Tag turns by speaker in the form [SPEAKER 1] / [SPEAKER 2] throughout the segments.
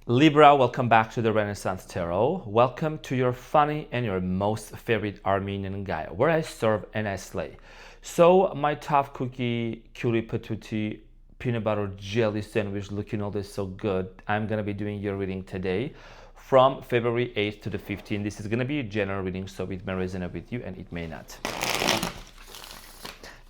[SPEAKER 1] Libra, welcome back to the Renaissance Tarot. Welcome to your funny and your most favorite Armenian guy, where I serve and I slay. So my tough cookie, cutie patootie, peanut butter jelly sandwich looking all this so good. I'm gonna be doing your reading today from February 8th to the 15th. This is gonna be a general reading, so it may resonate with you and it may not.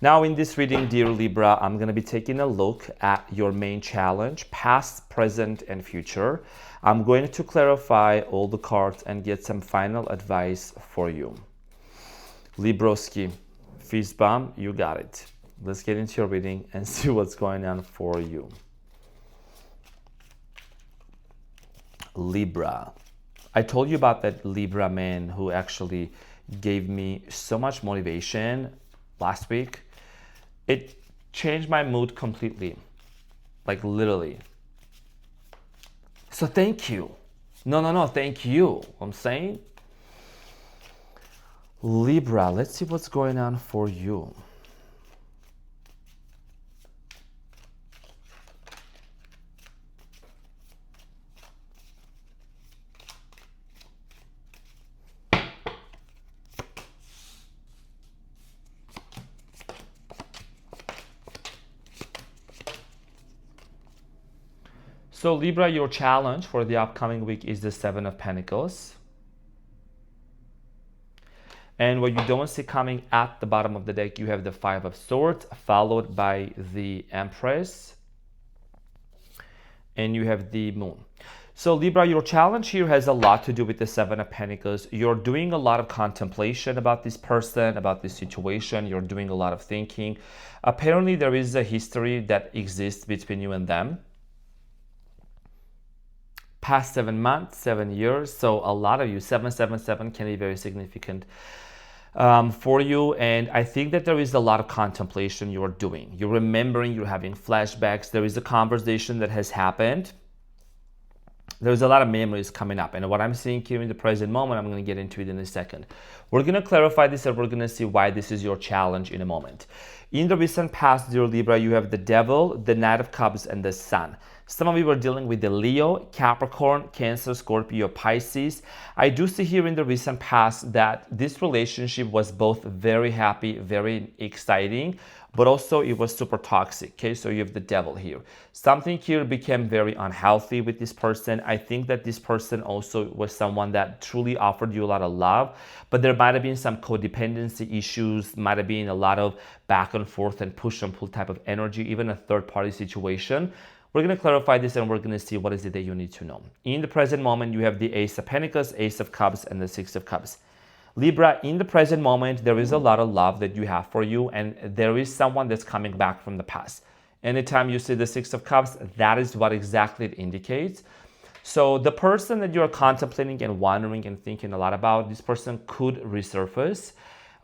[SPEAKER 1] Now in this reading, dear Libra, I'm going to be taking a look at your main challenge, past, present, and future. I'm going to clarify all the cards and get some final advice for you. Libroski, fist bump, you got it. Let's get into your reading and see what's going on for you. Libra. I told you about that Libra man who actually gave me so much motivation last week. It changed my mood completely, like literally. So thank you. No, thank you. I'm saying. Libra, let's see what's going on for you. So Libra, your challenge for the upcoming week is the Seven of Pentacles. And what you don't see coming at the bottom of the deck, you have the Five of Swords, followed by the Empress. And you have the Moon. So Libra, your challenge here has a lot to do with the Seven of Pentacles. You're doing a lot of contemplation about this person, about this situation. You're doing a lot of thinking. Apparently, there is a history that exists between you and them. Past 7 months, 7 years. So a lot of you, 777 can be very significant for you. And I think that there is a lot of contemplation you're doing. You're remembering, you're having flashbacks. There is a conversation that has happened. There's a lot of memories coming up. And what I'm seeing here in the present moment, I'm going to get into it in a second. We're going to clarify this and we're going to see why this is your challenge in a moment. In the recent past, dear Libra, you have the Devil, the Knight of Cups, and the Sun. Some of you are dealing with the Leo, Capricorn, Cancer, Scorpio, Pisces. I do see here in the recent past that this relationship was both very happy, very exciting, but also it was super toxic. Okay, so you have the Devil here. Something here became very unhealthy with this person. I think that this person also was someone that truly offered you a lot of love, but there might have been some codependency issues, might have been a lot of back and forth and push and pull type of energy, even a third party situation. We're going to clarify this and we're going to see what is it that you need to know. In the present moment, you have the Ace of Pentacles, Ace of Cups, and the Six of Cups. Libra, in the present moment, there is a lot of love that you have for you, and there is someone that's coming back from the past. Anytime you see the Six of Cups, that is what exactly it indicates. So the person that you're contemplating and wondering and thinking a lot about, this person could resurface.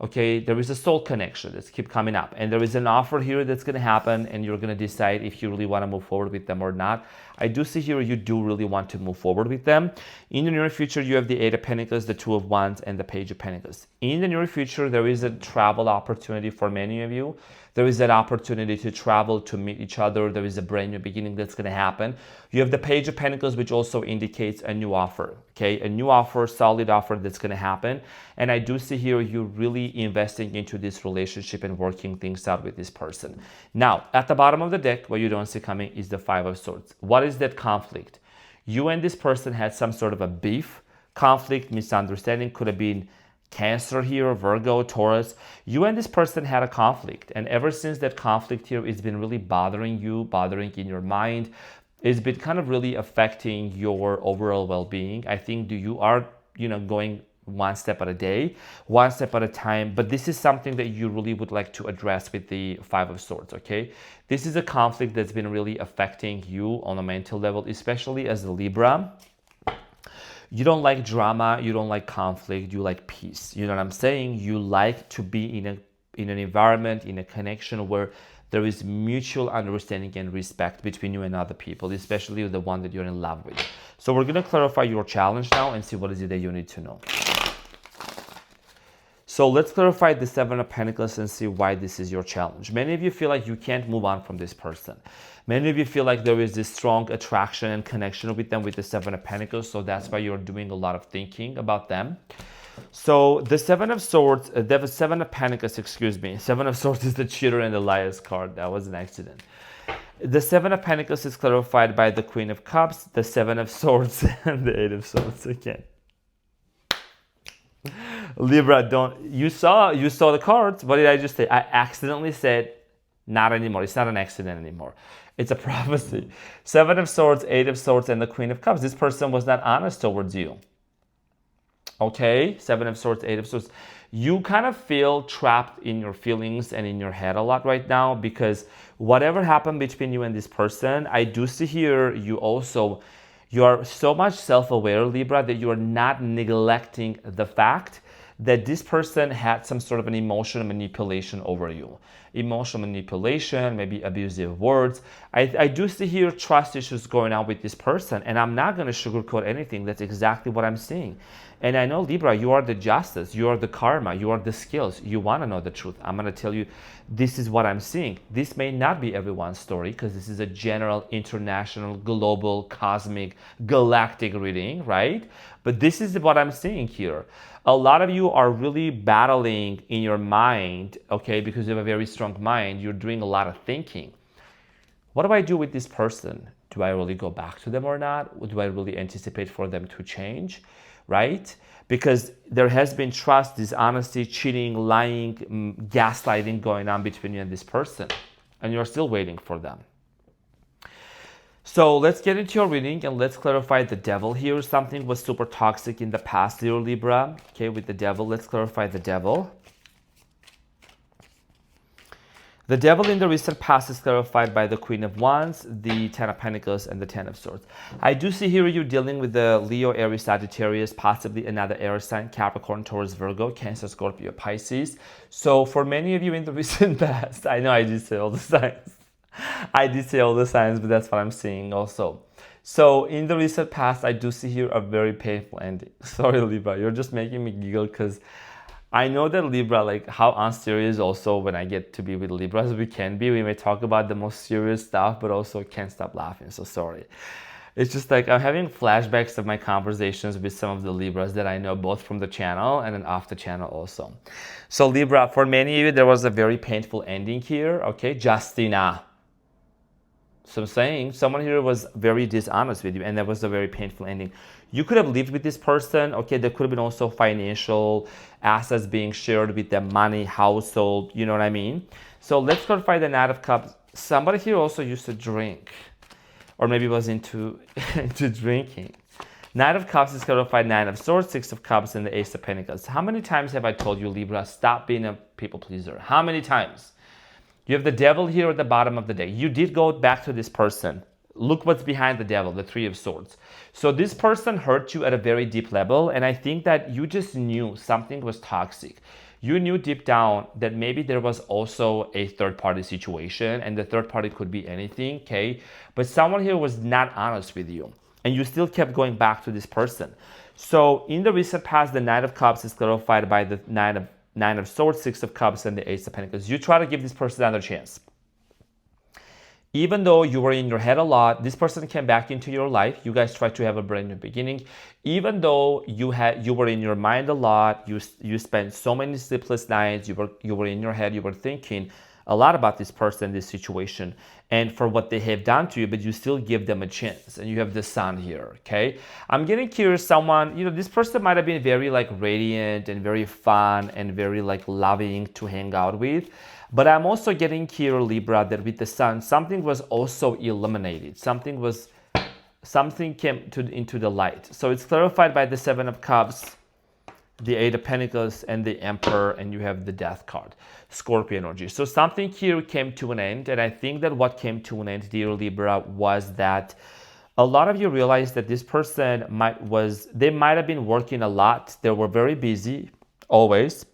[SPEAKER 1] Okay, there is a soul connection that's keep coming up, and there is an offer here that's going to happen, and you're going to decide if you really want to move forward with them or not. I do see here you do really want to move forward with them. In the near future, you have the Eight of Pentacles, the Two of Wands, and the Page of Pentacles. In the near future, there is a travel opportunity for many of you. There is that opportunity to travel, to meet each other. There is a brand new beginning that's going to happen. You have the Page of Pentacles, which also indicates a new offer. Okay, a new offer, solid offer that's going to happen. And I do see here you really investing into this relationship and working things out with this person. Now, at the bottom of the deck, what you don't see coming is the Five of Swords. What is that conflict? You and this person had some sort of a beef, conflict, misunderstanding. Could have been Cancer here, Virgo, Taurus. You and this person had a conflict. And ever since that conflict here, it's been really bothering you, bothering in your mind. It's been kind of really affecting your overall well-being. I think you are, going one step at a day, one step at a time. But this is something that you really would like to address with the Five of Swords, okay? This is a conflict that's been really affecting you on a mental level, especially as a Libra. You don't like drama, you don't like conflict, you like peace. You know what I'm saying? You like to be in an environment, in a connection where there is mutual understanding and respect between you and other people, especially the one that you're in love with. So we're going to clarify your challenge now and see what is it that you need to know. So let's clarify the Seven of Pentacles and see why this is your challenge. Many of you feel like you can't move on from this person. Many of you feel like there is this strong attraction and connection with them with the Seven of Pentacles. So that's why you're doing a lot of thinking about them. So the Seven of Swords, the Seven of Pentacles, excuse me. Seven of Swords is the cheater and the liar's card. That was an accident. The Seven of Pentacles is clarified by the Queen of Cups, the Seven of Swords, and the Eight of Swords again. Libra, you saw the cards. What did I just say? I accidentally said not anymore. It's not an accident anymore. It's a prophecy. Seven of Swords, Eight of Swords, and the Queen of Cups. This person was not honest towards you. Okay, Seven of Swords, Eight of Swords. You kind of feel trapped in your feelings and in your head a lot right now because whatever happened between you and this person, I do see here you are so much self-aware, Libra, that you are not neglecting the fact that this person had some sort of an emotional manipulation over you. Emotional manipulation, maybe abusive words. I do see here trust issues going on with this person, and I'm not going to sugarcoat anything. That's exactly what I'm seeing. And I know, Libra, you are the justice, you are the karma, you are the skills. You want to know the truth. I'm going to tell you, this is what I'm seeing. This may not be everyone's story because this is a general, international, global, cosmic, galactic reading, right? But this is what I'm seeing here. A lot of you are really battling in your mind, okay, because you have a very strong mind. You're doing a lot of thinking. What do I do with this person? Do I really go back to them or not? Do I really anticipate for them to change, right? Because there has been trust, dishonesty, cheating, lying, gaslighting going on between you and this person, and you're still waiting for them. So let's get into your reading and let's clarify the devil here. Something was super toxic in the past, dear Libra. Okay, with the devil, let's clarify the devil. The devil in the recent past is clarified by the Queen of Wands, the Ten of Pentacles, and the Ten of Swords. I do see here you dealing with the Leo, Aries, Sagittarius, possibly another air sign, Capricorn, Taurus, Virgo, Cancer, Scorpio, Pisces. So for many of you in the recent past, I know I did say all the signs. I did say all the signs, but that's what I'm seeing also. So in the recent past, I do see here a very painful ending. Sorry, Libra, you're just making me giggle because I know that Libra, like how unserious also when I get to be with Libras we can be. We may talk about the most serious stuff, but also can't stop laughing. So sorry. It's just like I'm having flashbacks of my conversations with some of the Libras that I know both from the channel and then off the channel also. So Libra, for many of you, there was a very painful ending here. Okay, Justina. So I'm saying someone here was very dishonest with you and that was a very painful ending. You could have lived with this person. Okay, there could have been also financial assets being shared with their money, household, you know what I mean? So let's clarify the Knight of Cups. Somebody here also used to drink or maybe was into drinking. Knight of Cups is clarified, Nine of Swords, Six of Cups, and the Ace of Pentacles. How many times have I told you, Libra, stop being a people pleaser? How many times? You have the devil here at the bottom of the deck. You did go back to this person. Look what's behind the devil, the Three of Swords. So this person hurt you at a very deep level, and I think that you just knew something was toxic. You knew deep down that maybe there was also a third-party situation, and the third party could be anything, okay? But someone here was not honest with you, and you still kept going back to this person. So in the recent past, the Knight of Cups is clarified by the Nine of Swords, Six of Cups, and the Ace of Pentacles. You try to give this person another chance. Even though you were in your head a lot, this person came back into your life. You guys tried to have a brand new beginning. Even though you were in your mind a lot, you spent so many sleepless nights, you were in your head, you were thinking a lot about this person, this situation, and for what they have done to you, but you still give them a chance. And you have the Sun here, okay? I'm getting curious, someone, this person might have been very like radiant and very fun and very like loving to hang out with. But I'm also getting here, Libra, that with the Sun, something was also eliminated. Something came into the light. So it's clarified by the Seven of Cups, the Eight of Pentacles, and the Emperor, and you have the Death card, Scorpio energy. So something here came to an end, and I think that what came to an end, dear Libra, was that a lot of you realized that this person they might have been working a lot. They were very busy, always.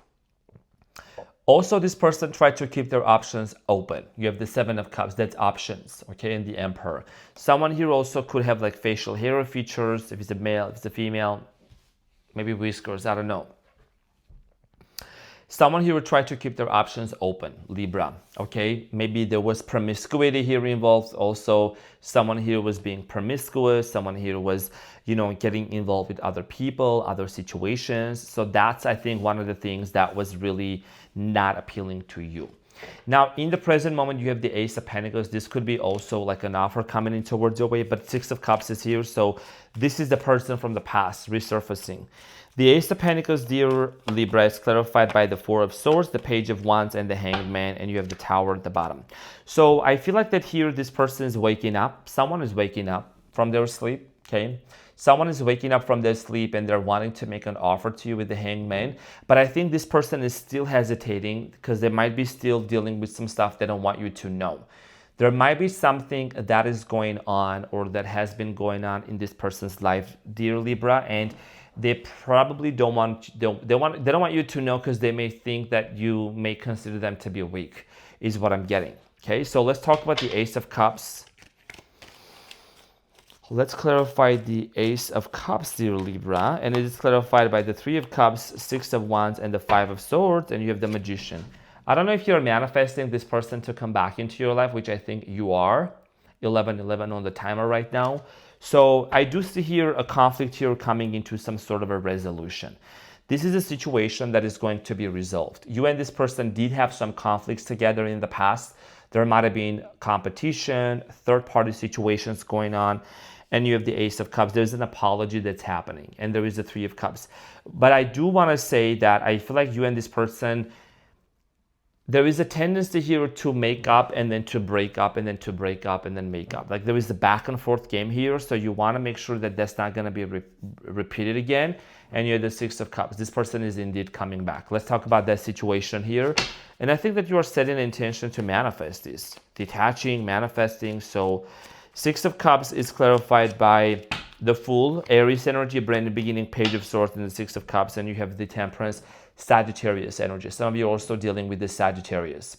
[SPEAKER 1] Also, this person tried to keep their options open. You have the Seven of Cups, that's options, okay, and the Emperor. Someone here also could have like facial hair features, if it's a male, if it's a female, maybe whiskers, I don't know. Someone here will try to keep their options open, Libra, okay? Maybe there was promiscuity here involved. Also, someone here was being promiscuous. Someone here was, getting involved with other people, other situations. So that's, I think, one of the things that was really not appealing to you. Now, in the present moment, you have the Ace of Pentacles. This could be also like an offer coming in towards your way, but Six of Cups is here. So this is the person from the past resurfacing. The Ace of Pentacles, dear Libra, is clarified by the Four of Swords, the Page of Wands, and the Hanged Man, and you have the Tower at the bottom. So I feel like that here, this person is waking up. Someone is waking up from their sleep, okay? Someone is waking up from their sleep and they're wanting to make an offer to you with the Hanged Man. But I think this person is still hesitating because they might be still dealing with some stuff they don't want you to know. There might be something that is going on or that has been going on in this person's life, dear Libra, and they probably don't want you to know because they may think that you may consider them to be weak, is what I'm getting. Okay, so let's talk about the Ace of Cups. Let's clarify the Ace of Cups, dear Libra, and it is clarified by the Three of Cups, Six of Wands, and the Five of Swords, and you have the Magician. I don't know if you're manifesting this person to come back into your life, which I think you are. 11:11 on the timer right now. So I do see here a conflict here coming into some sort of a resolution. This is a situation that is going to be resolved. You and this person did have some conflicts together in the past. There might have been competition, third-party situations going on, and you have the Ace of Cups. There's an apology that's happening, and there is the Three of Cups. But I do want to say that I feel like you and this person, there is a tendency here to make up and then to break up and then to break up and then make up. Like there is a back and forth game here. So you want to make sure that that's not going to be repeated again. And you have the Six of Cups. This person is indeed coming back. Let's talk about that situation here. And I think that you are setting an intention to manifest this. Detaching, manifesting. So Six of Cups is clarified by the Fool, Aries energy, brand new beginning, Page of Swords, and the Six of Cups. And you have the Temperance, Sagittarius energy. Some of you are also dealing with the Sagittarius.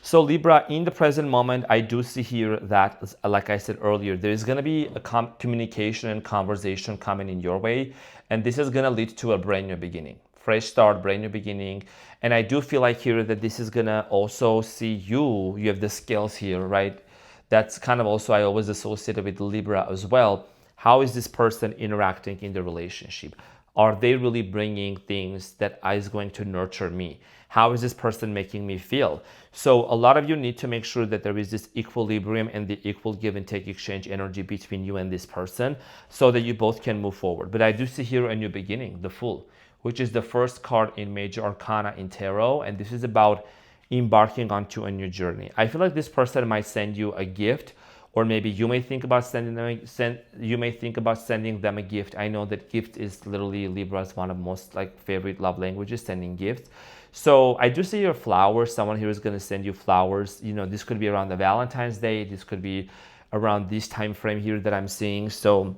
[SPEAKER 1] So Libra, in the present moment, I do see here that, like I said earlier, there is going to be a communication and conversation coming in your way. And this is going to lead to a brand new beginning. Fresh start, brand new beginning. And I do feel like here that this is going to also see you have the skills here, right? That's kind of also I always associated with Libra as well. How is this person interacting in the relationship? Are they really bringing things that is going to nurture me? How is this person making me feel? So a lot of you need to make sure that there is this equilibrium and the equal give and take exchange energy between you and this person so that you both can move forward. But I do see here a new beginning, the Fool, which is the first card in Major Arcana in Tarot. And this is about embarking onto a new journey. I feel like this person might send you a gift, or maybe you may think about sending them a gift. I know that gift is literally Libra's one of most favorite love languages, sending gifts. So I do see your flowers. Someone here is going to send you flowers. This could be around the Valentine's Day. This could be around this time frame here that I'm seeing. So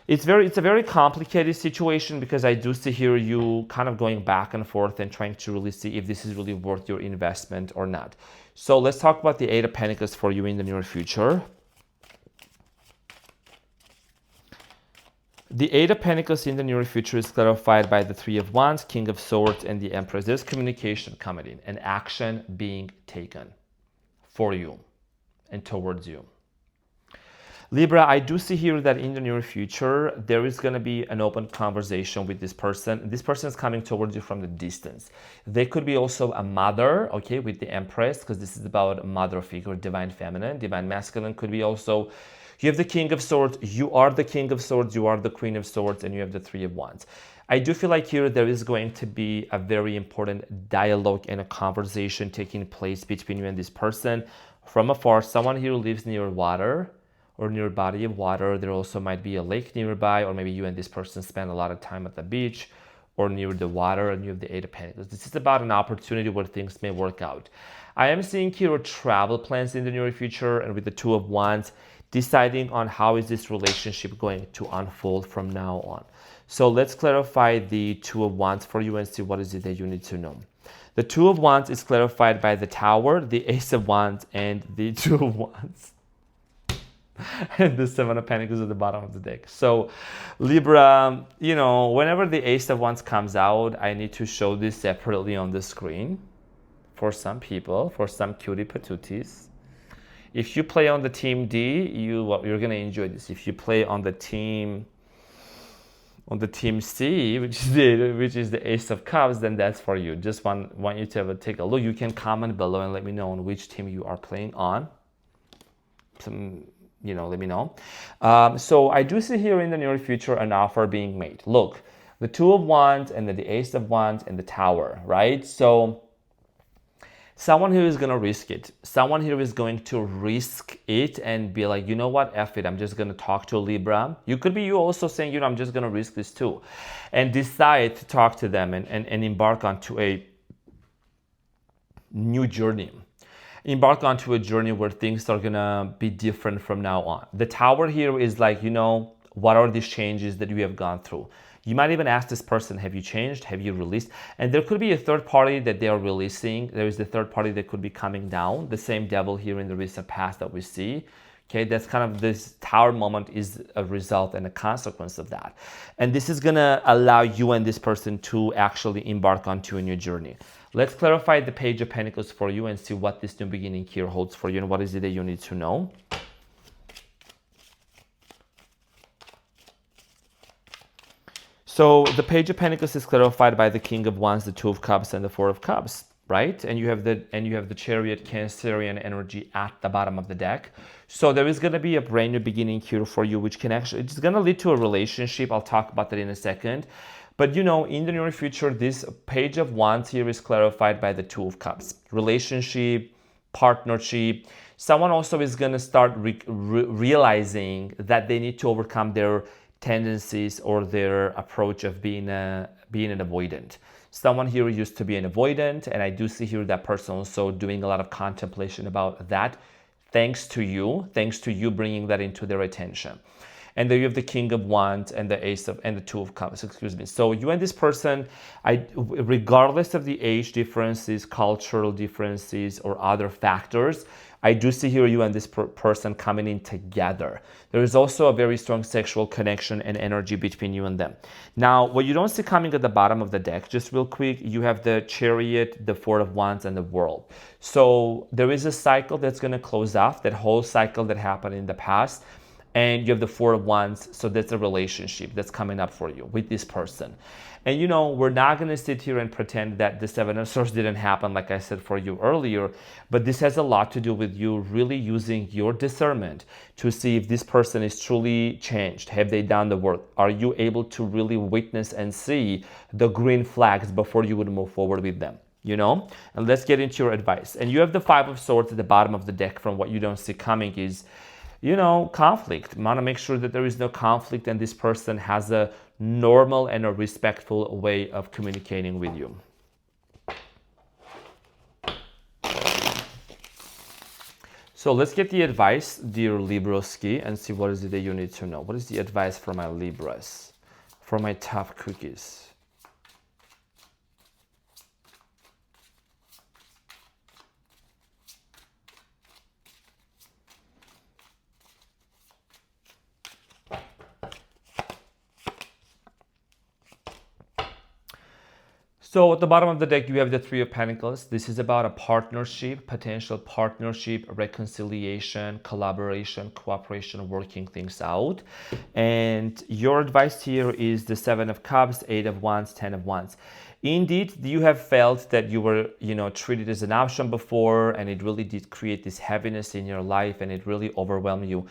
[SPEAKER 1] it's a very complicated situation because I do see here you kind of going back and forth and trying to really see if this is really worth your investment or not. So let's talk about the Eight of Pentacles for you in the near future. The Eight of Pentacles in the near future is clarified by the Three of Wands, King of Swords, and the Empress. There's communication coming in and action being taken for you and towards you. Libra, I do see here that in the near future, there is going to be an open conversation with this person. This person is coming towards you from the distance. They could be also a mother, okay, with the Empress, because this is about a mother figure, divine feminine, divine masculine. Could be also, you have the King of Swords, you are the King of Swords, you are the Queen of Swords, and you have the Three of Wands. I do feel like here there is going to be a very important dialogue and a conversation taking place between you and this person from afar. Someone here lives near water or near a body of water. There also might be a lake nearby, or maybe you and this person spend a lot of time at the beach or near the water, and you have the Eight of Pentacles. This is about an opportunity where things may work out. I am seeing here travel plans in the near future, and with the Two of Wands, deciding on how is this relationship going to unfold from now on. So let's clarify the Two of Wands for you and see what is it that you need to know. The Two of Wands is clarified by the Tower, the Ace of Wands, and the Two of Wands. and the Seven of Pentacles at the bottom of the deck. So Libra, whenever the Ace of Wands comes out, I need to show this separately on the screen for some people, for some cutie patooties. If you play on the team D, you're gonna enjoy this. If you play on the team C, which is the Ace of Cups, then that's for you. Just want you to take a look. You can comment below and let me know on which team you are playing on. Let me know. So I do see here in the near future an offer being made. Look, the Two of Wands and the Ace of Wands and the Tower, right? So someone here is going to risk it. Someone here is going to risk it and be like, you know what, F it, I'm just going to talk to Libra. You could be you also saying, I'm just going to risk this too. And decide to talk to them and embark onto a new journey. Embark onto a journey where things are going to be different from now on. The Tower here is like, what are these changes that you have gone through? You might even ask this person, have you changed? Have you released? And there could be a third party that they are releasing. There is the third party that could be coming down. The same devil here in the recent past that we see. Okay, that's kind of this Tower moment is a result and a consequence of that. And this is gonna allow you and this person to actually embark onto a new journey. Let's clarify the Page of Pentacles for you and see what this new beginning here holds for you and what is it that you need to know. So the Page of Pentacles is clarified by the King of Wands, the Two of Cups, and the Four of Cups, right? And you have the Chariot Cancerian energy at the bottom of the deck. So there is going to be a brand new beginning here for you, which it's going to lead to a relationship. I'll talk about that in a second. But in the near future, this Page of Wands here is clarified by the Two of Cups. Relationship, partnership. Someone also is going to start realizing that they need to overcome their tendencies or their approach of being an avoidant. Someone here used to be an avoidant, and I do see here that person also doing a lot of contemplation about that, thanks to you bringing that into their attention. And then you have the King of Wands and the Two of Cups, So you and this person, regardless of the age differences, cultural differences, or other factors, I do see here you and this person coming in together. There is also a very strong sexual connection and energy between you and them. Now, what you don't see coming at the bottom of the deck, just real quick, you have the Chariot, the Four of Wands, and the World. So there is a cycle that's going to close off, that whole cycle that happened in the past. And you have the Four of Wands, so that's a relationship that's coming up for you with this person. And we're not going to sit here and pretend that the Seven of Swords didn't happen, like I said for you earlier, but this has a lot to do with you really using your discernment to see if this person is truly changed. Have they done the work? Are you able to really witness and see the green flags before you would move forward with them? And let's get into your advice. And you have the Five of Swords at the bottom of the deck. From what you don't see coming is conflict. You want to make sure that there is no conflict and this person has a normal and a respectful way of communicating with you. So let's get the advice, dear Libroski, and see what is it that you need to know. What is the advice for my Libras, for my tough cookies? So at the bottom of the deck, you have the Three of Pentacles. This is about a partnership, potential partnership, reconciliation, collaboration, cooperation, working things out. And your advice here is the Seven of Cups, Eight of Wands, Ten of Wands. Indeed, you have felt that you were, treated as an option before, and it really did create this heaviness in your life, and it really overwhelmed you.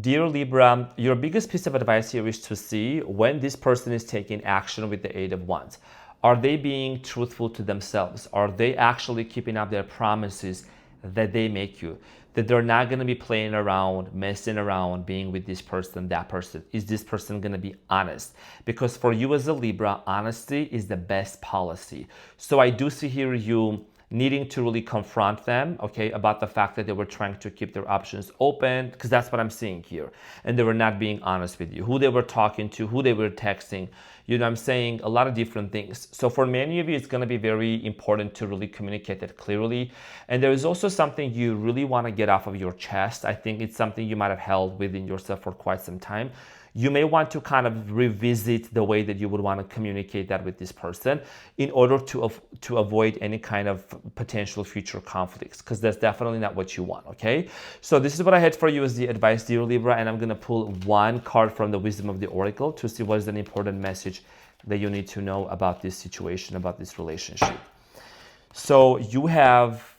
[SPEAKER 1] Dear Libra, your biggest piece of advice here is to see when this person is taking action with the Eight of Wands. Are they being truthful to themselves? Are they actually keeping up their promises that they make you? That they're not going to be playing around, messing around, being with this person, that person. Is this person going to be honest? Because for you as a Libra, honesty is the best policy. So I do see here you needing to really confront them, okay, about the fact that they were trying to keep their options open, because that's what I'm seeing here. And they were not being honest with you, who they were talking to, who they were texting. You know, I'm saying a lot of different things. So for many of you, it's going to be very important to really communicate that clearly. And there is also something you really want to get off of your chest. I think it's something you might have held within yourself for quite some time. You may want to kind of revisit the way that you would want to communicate that with this person in order to avoid any kind of potential future conflicts, because that's definitely not what you want, okay? So this is what I had for you as the advice, dear Libra, and I'm going to pull one card from the Wisdom of the Oracle to see what is an important message that you need to know about this situation, about this relationship. So you have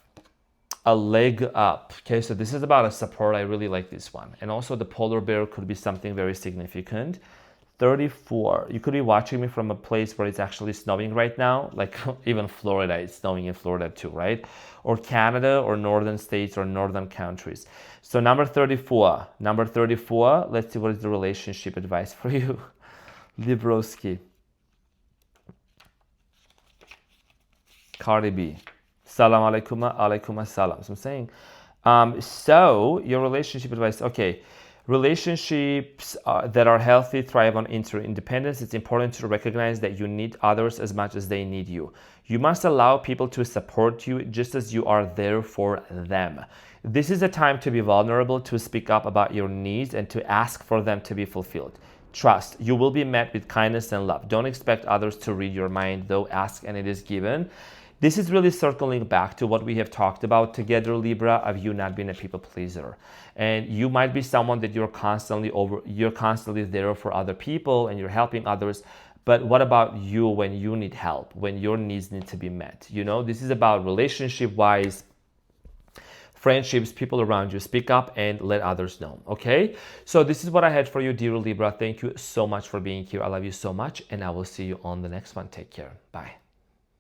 [SPEAKER 1] a leg up. Okay, so this is about a support. I really like this one. And also the polar bear could be something very significant. 34. You could be watching me from a place where it's actually snowing right now, like even Florida. It's snowing in Florida too, right? Or Canada, or northern states, or northern countries. So number 34. Number 34. Let's see what is the relationship advice for you, Libroski. Cardi B. Salam alaikum, alaikum assalam. So I'm saying, so your relationship advice, okay. Relationships that are healthy thrive on interdependence. It's important to recognize that you need others as much as they need you. You must allow people to support you just as you are there for them. This is a time to be vulnerable, to speak up about your needs, and to ask for them to be fulfilled. Trust, you will be met with kindness and love. Don't expect others to read your mind, though. Ask and it is given. This is really circling back to what we have talked about together, Libra, of you not being a people pleaser. And you might be someone that you're constantly there for other people and you're helping others. But what about you when you need help, when your needs need to be met? You know, this is about relationship-wise, friendships, people around you. Speak up and let others know, okay? So this is what I had for you, dear Libra. Thank you so much for being here. I love you so much, and I will see you on the next one. Take care. Bye.